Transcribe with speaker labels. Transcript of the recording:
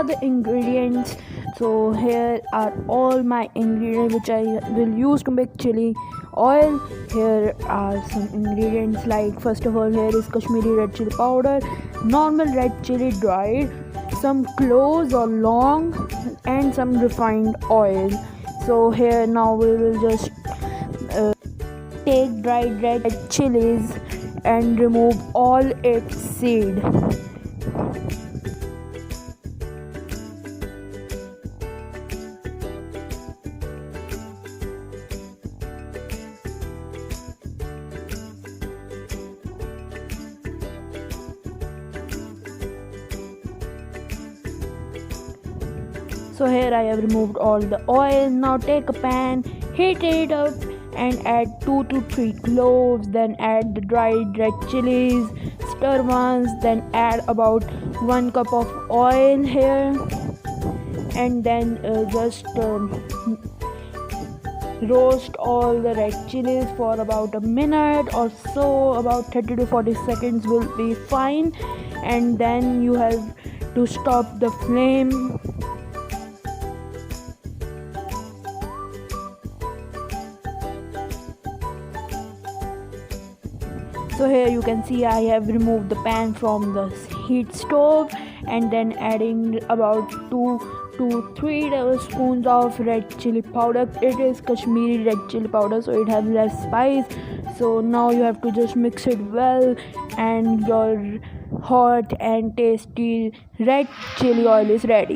Speaker 1: the ingredients. So here are all my ingredients which I will use to make chili oil. Here are some ingredients, like first of all, here is Kashmiri red chili powder, normal red chili dried, some cloves or long, and some refined oil. So here now we will just take dried red chilies and remove all its seed. So here I have removed all the oil. Now take a pan, heat it up and add 2 to 3 cloves, then add the dried red chilies, stir once, then add about 1 cup of oil here, and then just roast all the red chilies for about a minute or so. About 30 to 40 seconds will be fine, and then you have to stop the flame. So here you can see I have removed the pan from the heat stove, and then adding about 2 to 3 tablespoons of red chili powder. It is Kashmiri red chili powder, so it has less spice. So now you have to just mix it well, and your hot and tasty red chili oil is ready.